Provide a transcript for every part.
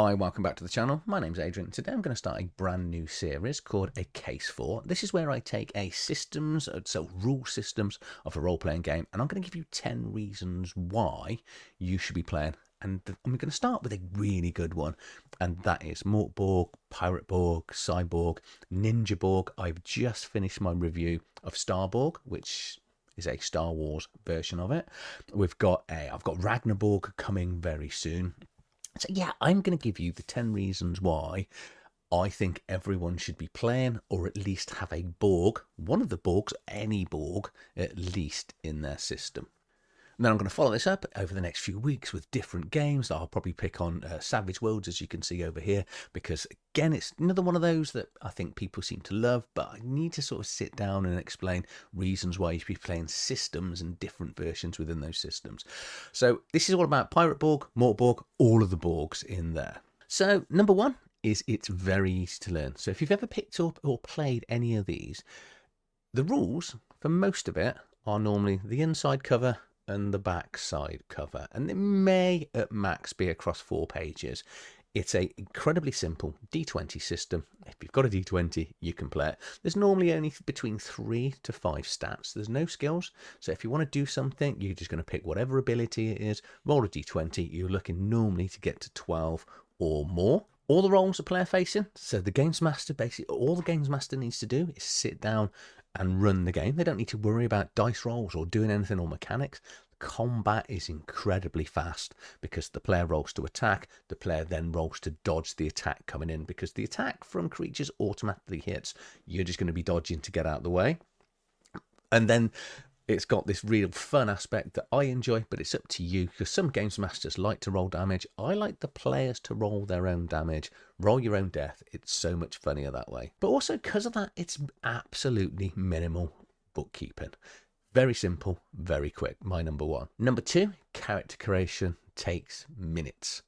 Hi, welcome back to the channel. My name's Adrian. Today I'm going to start a brand new series called A Case For. This is where I take rule systems of a role-playing game, and I'm going to give you 10 reasons why you should be playing. And we're going to start with a really good one, and that is Mörk Borg, Pirate Borg, Cyborg, Ninja Borg. I've just finished my review of Star Borg, which is a Star Wars version of it. I've got Ragnar Borg coming very soon. So yeah, I'm going to give you the 10 reasons why I think everyone should be playing, or at least have a Borg, one of the Borgs, any Borg, at least in their system. And then I'm going to follow this up over the next few weeks with different games that I'll probably pick on Savage Worlds, as you can see over here, because again, it's another one of those that I think people seem to love, but I need to sort of sit down and explain reasons why you should be playing systems and different versions within those systems. So this is all about Pirate Borg, Mörk Borg, all of the Borgs in there. So number one is it's very easy to learn. So if you've ever picked up or played any of these, the rules for most of it are normally the inside cover and the back side cover, and it may at max be across 4 pages. It's a incredibly simple D20 system. If you've got a D20, you can play it. There's normally only between 3 to 5 stats. There's no skills, so if you want to do something, you're just going to pick whatever ability it is, roll a D20. You're looking normally to get to 12 or more. All the roles are player facing, so the games master, basically all the games master needs to do is sit down and run the game. They don't need to worry about dice rolls or doing anything or mechanics. Combat is incredibly fast because the player rolls to attack, the player then rolls to dodge the attack coming in, because the attack from creatures automatically hits. You're just going to be dodging to get out of the way. And then it's got this real fun aspect that I enjoy, but it's up to you, because some games masters like to roll damage. I like the players to roll their own damage, roll your own death. It's so much funnier that way. But also because of that, it's absolutely minimal bookkeeping. Very simple, very quick. My number one. Number two, character creation takes minutes.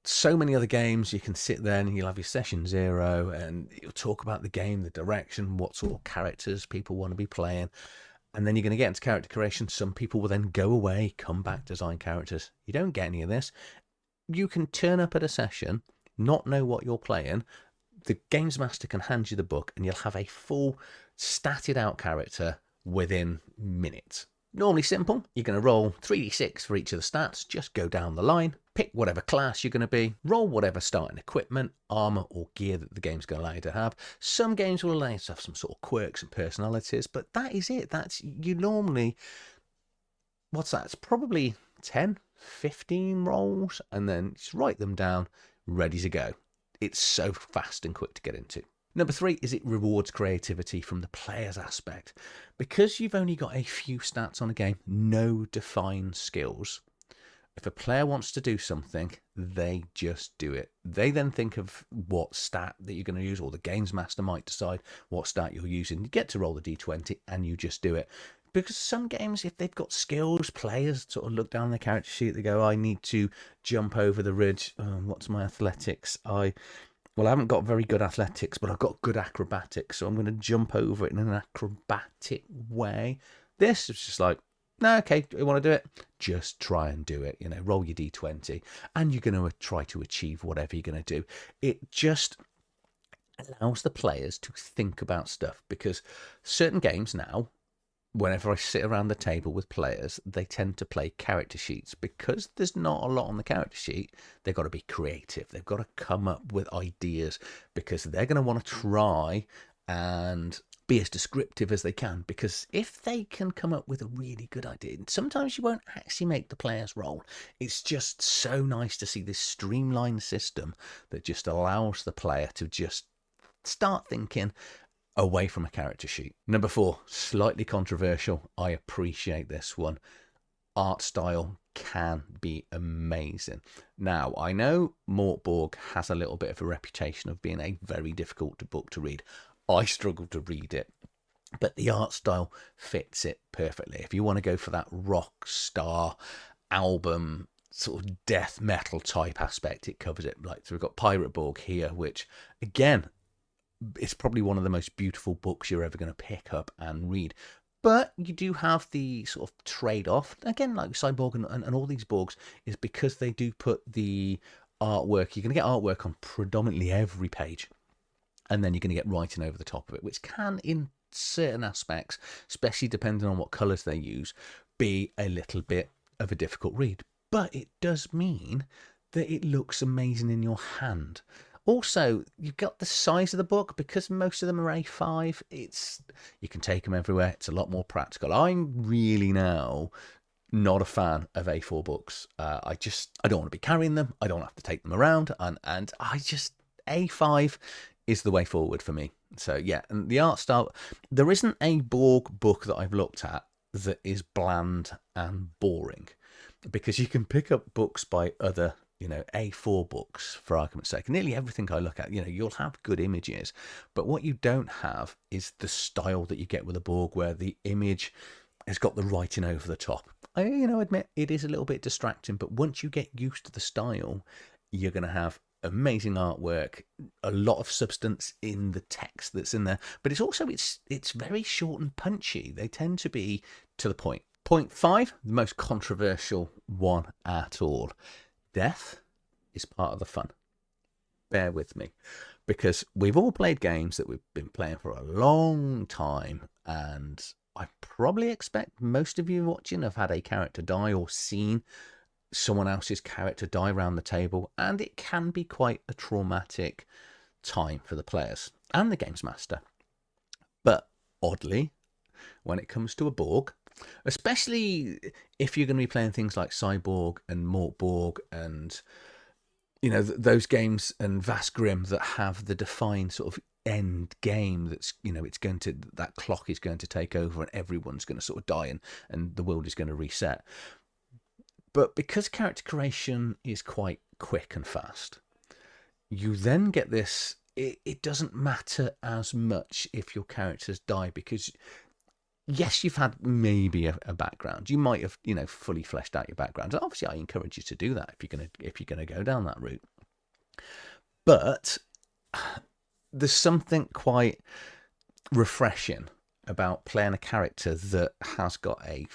So many other games, you can sit there and you'll have your session 0 and you'll talk about the game, the direction, what sort of characters people want to be playing. And then you're going to get into character creation. Some people will then go away, come back, design characters. You don't get any of this. You can turn up at a session, not know what you're playing. The games master can hand you the book and you'll have a full statted out character within minutes. Normally simple. You're going to roll 3d6 for each of the stats. Just go down the line, pick whatever class you're going to be, roll whatever starting equipment, armor or gear that the game's going to allow you to have. Some games will allow you to have some sort of quirks and personalities, but that is it. That's you normally, what's that? It's probably 10, 15 rolls, and then just write them down, ready to go. It's so fast and quick to get into. Number 3 is it rewards creativity from the player's aspect. Because you've only got a few stats on a game, no defined skills. If a player wants to do something, they just do it. They then think of what stat that you're going to use, or the games master might decide what stat you're using. You get to roll the D20 and you just do it. Because some games, if they've got skills, players sort of look down the character sheet, they go, I need to jump over the ridge. What's my athletics? Well, I haven't got very good athletics, but I've got good acrobatics, so I'm going to jump over it in an acrobatic way. This is just like, no, okay, you want to do it? Just try and do it. Roll your D20, and you're going to try to achieve whatever you're going to do. It just allows the players to think about stuff, because certain games now, whenever I sit around the table with players, they tend to play character sheets. Because there's not a lot on the character sheet, they've got to be creative. They've got to come up with ideas, because they're going to want to try and be as descriptive as they can. Because if they can come up with a really good idea, sometimes you won't actually make the players roll. It's just so nice to see this streamlined system that just allows the player to just start thinking away from a character sheet. Number 4, slightly controversial. I appreciate this one. Art style can be amazing. Now, I know Mörk Borg has a little bit of a reputation of being a very difficult book to read. I struggle to read it, but the art style fits it perfectly. If you want to go for that rock star album sort of death metal type aspect, it covers it. Like, so we've got Pirate Borg here, which again, it's probably one of the most beautiful books you're ever going to pick up and read. But you do have the sort of trade-off, again, like Cyborg and all these Borgs, is because they do put the artwork. You're going to get artwork on predominantly every page, and then you're going to get writing over the top of it, which can, in certain aspects, especially depending on what colours they use, be a little bit of a difficult read. But it does mean that it looks amazing in your hand. Also, you've got the size of the book, because most of them are A5. You can take them everywhere. It's a lot more practical. I'm really now not a fan of A4 books. I don't want to be carrying them. I don't have to take them around, and A5 is the way forward for me. So yeah, and the art style, there isn't a Borg book that I've looked at that is bland and boring, because you can pick up books by other, A4 books, for argument's sake. Nearly everything I look at, you'll have good images, but what you don't have is the style that you get with a Borg, where the image has got the writing over the top. I admit it is a little bit distracting, but once you get used to the style, you're going to have amazing artwork, a lot of substance in the text that's in there, but it's very short and punchy. They tend to be to the point. Point 5, the most controversial one at all. Death is part of the fun. Bear with me, because we've all played games that we've been playing for a long time, and I probably expect most of you watching have had a character die or seen someone else's character die around the table, and it can be quite a traumatic time for the players and the games master. But oddly, when it comes to a Borg, especially if you're going to be playing things like Cyborg and Mörk Borg and those games, and Vast Grimm, that have the defined sort of end game, that's that clock is going to take over and everyone's going to sort of die, and the world is going to reset. But because character creation is quite quick and fast, you then get this, it doesn't matter as much if your characters die, because yes, you've had maybe a background. You might have, fully fleshed out your background. And obviously, I encourage you to do that if you're gonna go down that route. But there's something quite refreshing about playing a character that has got a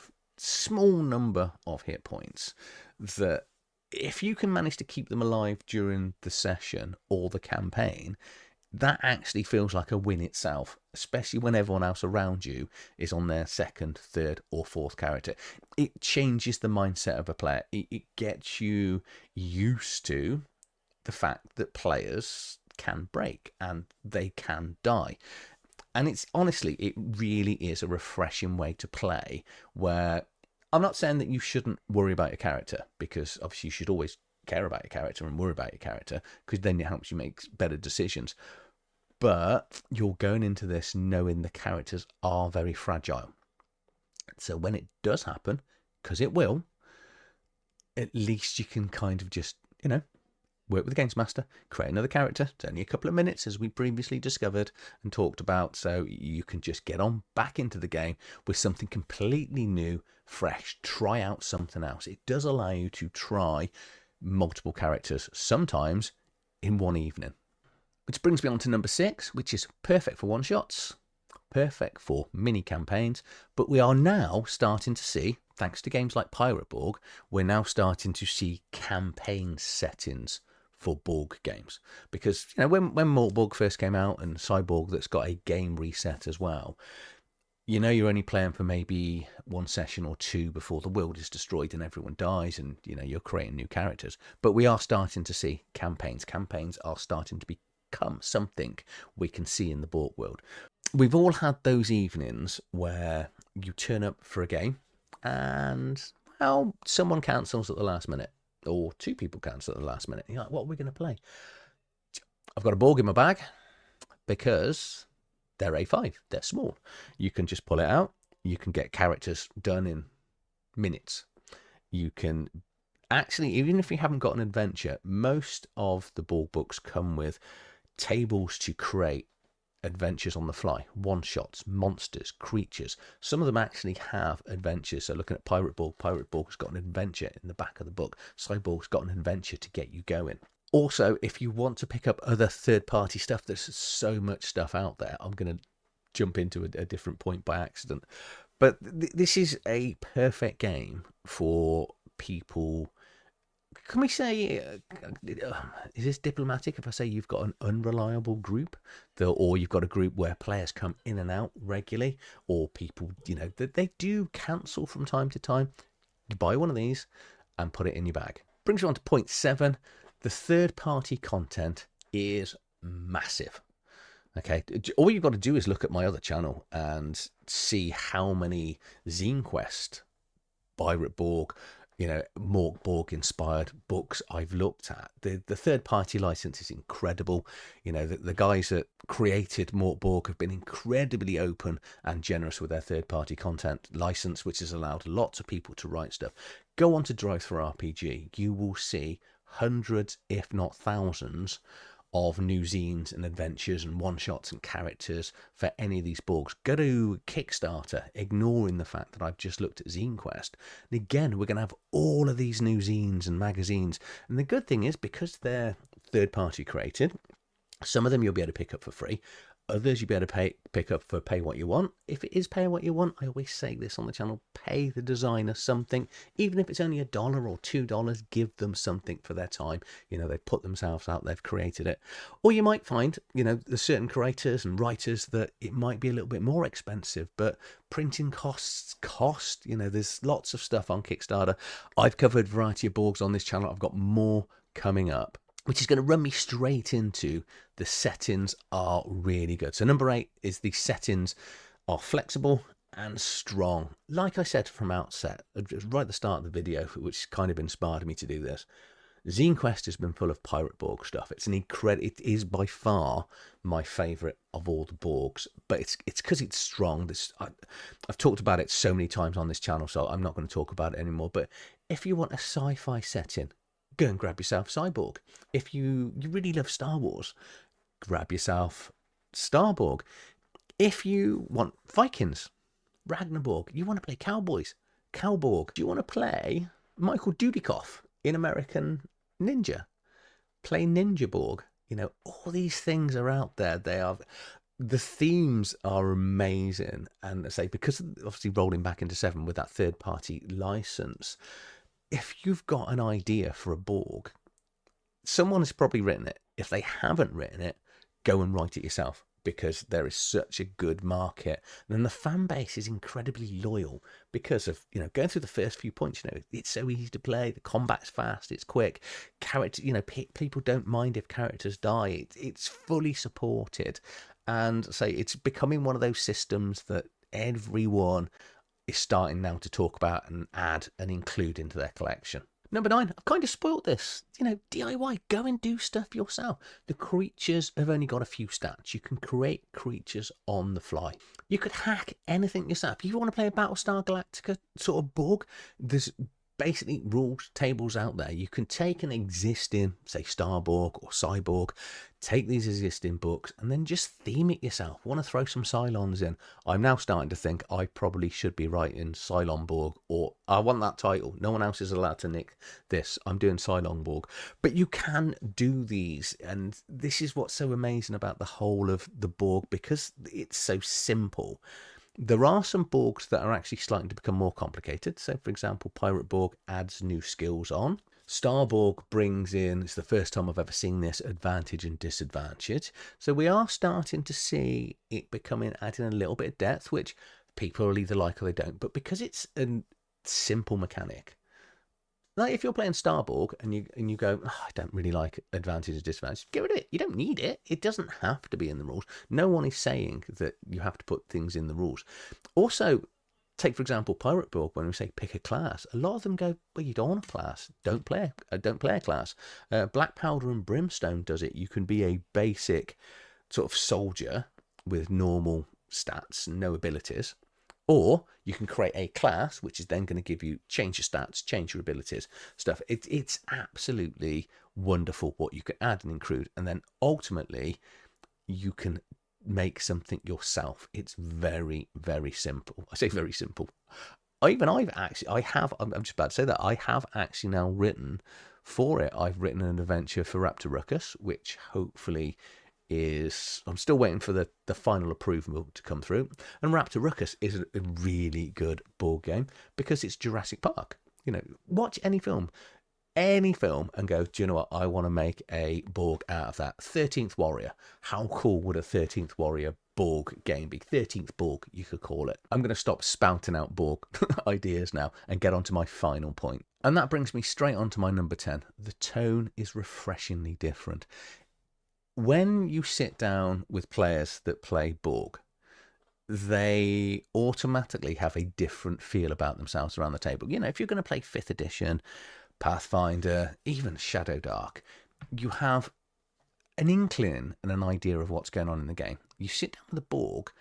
small number of hit points, that if you can manage to keep them alive during the session or the campaign, that actually feels like a win itself, especially when everyone else around you is on their second, third, or fourth character. It changes the mindset of a player. It gets you used to the fact that players can break and they can die. And it's honestly, it really is a refreshing way to play, where I'm not saying that you shouldn't worry about your character, because obviously you should always care about your character and worry about your character, because then it helps you make better decisions. But you're going into this knowing the characters are very fragile. So when it does happen, because it will, at least you can kind of just, work with the games master, create another character. It's only a couple of minutes, as we previously discovered and talked about, so you can just get on back into the game with something completely new, fresh. Try out something else. It does allow you to try multiple characters, sometimes in one evening. Which brings me on to number 6, which is perfect for one-shots, perfect for mini campaigns, but we are now starting to see, thanks to games like Pirate Borg, we're now starting to see campaign settings for Borg games. Because, when Mörk Borg first came out, and Cyborg, that's got a game reset as well, you're only playing for maybe one session or two before the world is destroyed and everyone dies, and, you're creating new characters. But we are starting to see campaigns. Campaigns are starting to become something we can see in the Borg world. We've all had those evenings where you turn up for a game and, well, someone cancels at the last minute, or two people cancel at the last minute. You're like, what are we going to play? I've got a Borg in my bag, because they're A5, they're small. You can just pull it out. You can get characters done in minutes. You can actually, even if you haven't got an adventure, most of the Borg books come with tables to create adventures on the fly, one-shots, monsters, creatures. Some of them actually have adventures. So looking at Pirate Borg's got an adventure in the back of the book. Cyborg's got an adventure to get you going. Also, if you want to pick up other third-party stuff, there's so much stuff out there. I'm going to jump into a different point by accident. But this is a perfect game for people can we say, is this diplomatic if I say you've got an unreliable group, or you've got a group where players come in and out regularly, or people, that they do cancel from time to time? You buy one of these and put it in your bag. Brings you on to point 7. The third-party content is massive. Okay, all you've got to do is look at my other channel and see how many Zine Quest, Pirate Borg, Mörk Borg inspired books I've looked at. The third-party license is incredible. The guys that created Mörk Borg have been incredibly open and generous with their third-party content license, which has allowed lots of people to write stuff. Go on to Drive-Thru-RPG. You will see hundreds, if not thousands, of new zines and adventures and one-shots and characters for any of these Borgs. Go to Kickstarter, ignoring the fact that I've just looked at Zine Quest. And again, we're going to have all of these new zines and magazines. And the good thing is, because they're third-party created, some of them you'll be able to pick up for free. Others you'll be able to pick up for pay what you want. If it is pay what you want, I always say this on the channel, pay the designer something. Even if it's only $1 or $2, give them something for their time. They put themselves out, they've created it. Or you might find, there's certain creators and writers that it might be a little bit more expensive, but printing costs cost. There's lots of stuff on Kickstarter. I've covered a variety of Borgs on this channel. I've got more coming up, which is going to run me straight into the settings are really good. So number 8 is the settings are flexible and strong. Like I said from outset, right at the start of the video, which kind of inspired me to do this, Zine Quest has been full of Pirate Borg stuff. It is by far my favourite of all the Borgs, but it's because it's strong. I've talked about it so many times on this channel, so I'm not going to talk about it anymore. But if you want a sci-fi setting, go and grab yourself Cyborg. If you really love Star Wars, grab yourself Starborg. If you want Vikings, Ragnarborg. You want to play Cowboys, Cowborg. Do you want to play Michael Dudikoff in American Ninja? Play Ninja Borg. All these things are out there. The themes are amazing. And I say, because obviously rolling back into 7 with that third-party license, if you've got an idea for a Borg, someone has probably written it. If they haven't written it, go and write it yourself, because there is such a good market. And then the fan base is incredibly loyal because of, going through the first few points, it's so easy to play. The combat's fast, it's quick. People don't mind if characters die. It's fully supported. And say it's becoming one of those systems that everyone is starting now to talk about and add and include into their collection. Number 9, I've kind of spoilt this. DIY, go and do stuff yourself. The creatures have only got a few stats. You can create creatures on the fly. You could hack anything yourself. If you want to play a Battlestar Galactica sort of Borg, there's basically rules tables out there. You can take an existing, say, Starborg or Cyborg, take these existing books and then just theme it yourself. Want to throw some Cylons in? I'm now starting to think I probably should be writing Cylon Borg, or I want that title. No one else is allowed to nick this. I'm doing Cylon Borg. But you can do these, and this is what's so amazing about the whole of the Borg, because it's so simple. There are some Borgs that are actually starting to become more complicated. So, for example, Pirate Borg adds new skills on. Starborg brings in, it's the first time I've ever seen this, advantage and disadvantage. So we are starting to see it adding a little bit of depth, which people will either like or they don't. But because it's a simple mechanic, like if you're playing Starborg and you go, oh, I don't really like advantage or disadvantage, get rid of it. You don't need it. It doesn't have to be in the rules. No one is saying that you have to put things in the rules. Also, take, for example, Pirate Borg, when we say pick a class, a lot of them go, well, you don't want a class. Don't play a class. Black Powder and Brimstone does it. You can be a basic sort of soldier with normal stats, no abilities. Or you can create a class, which is then going to give you change your stats, change your abilities, stuff. It's absolutely wonderful what you can add and include. And then ultimately, you can make something yourself. It's very, very simple. I say very simple. I'm just about to say that I have actually now written for it. I've written an adventure for Raptor Ruckus, which hopefully I'm still waiting for the final approval to come through. And Raptor Ruckus is a really good board game because it's Jurassic Park. Watch any film. any film and go, do you know what? I want to make a Borg out of that. 13th Warrior. How cool would a 13th Warrior Borg game be? 13th Borg, you could call it. I'm going to stop spouting out Borg ideas now and get on to my final point. And that brings me straight on to my number 10. The tone is refreshingly different. When you sit down with players that play Borg, they automatically have a different feel about themselves around the table. You know, if you're going to play 5th edition, Pathfinder, even Shadow Dark, you have an inkling and an idea of what's going on in the game. You sit down with the Borg,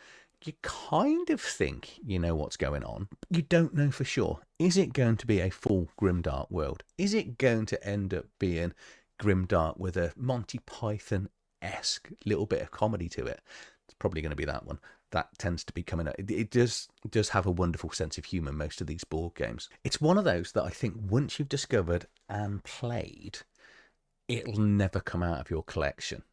you kind of think you know what's going on. You don't know for sure. Is it going to be a full grimdark world? Is it going to end up being grimdark with a Monty Python-esque little bit of comedy to it? It's probably going to be that one. That tends to be coming out. It does have a wonderful sense of humour, most of these board games. It's one of those that I think once you've discovered and played, it'll never come out of your collection.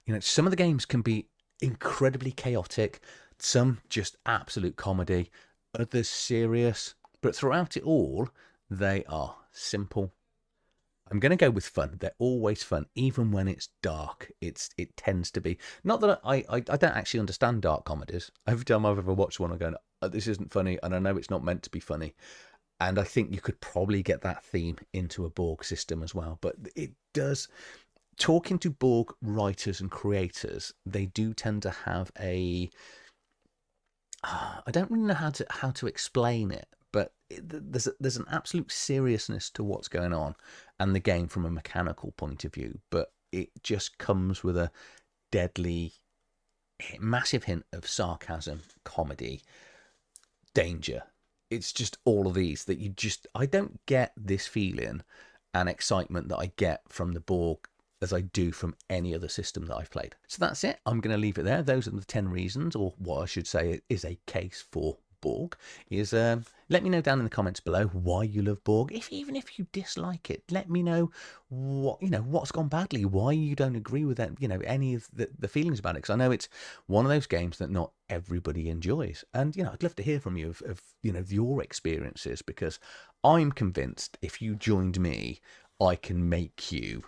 You know, some of the games can be incredibly chaotic, some just absolute comedy, others serious, but throughout it all, they are simple. I'm going to go with fun. They're always fun, even when it's dark. It tends to be. Not that I don't actually understand dark comedies. Every time I've ever watched one, I'm going, oh, this isn't funny, and I know it's not meant to be funny. And I think you could probably get that theme into a Borg system as well. But it does. Talking to Borg writers and creators, they do tend to have a. I don't really know how to explain it, but there's an absolute seriousness to what's going on and the game from a mechanical point of view, but it just comes with a deadly, massive hint of sarcasm, comedy, danger. It's just all of these that I don't get this feeling and excitement that I get from the Borg as I do from any other system that I've played. So that's it. I'm going to leave it there. Those are the 10 reasons, or what I should say is a case for Borg. Let me know down in the comments below why you love Borg. Even if you dislike it, let me know what's gone badly, why you don't agree with that, any of the feelings about it. Because I know it's one of those games that not everybody enjoys, and I'd love to hear from you of your experiences, because I'm convinced if you joined me, I can make you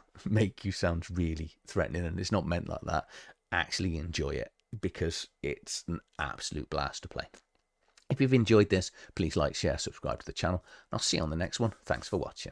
sound really threatening, and it's not meant like that. Actually enjoy it, because it's an absolute blast to play. If you've enjoyed this, please like, share, subscribe to the channel. I'll see you on the next one. Thanks for watching.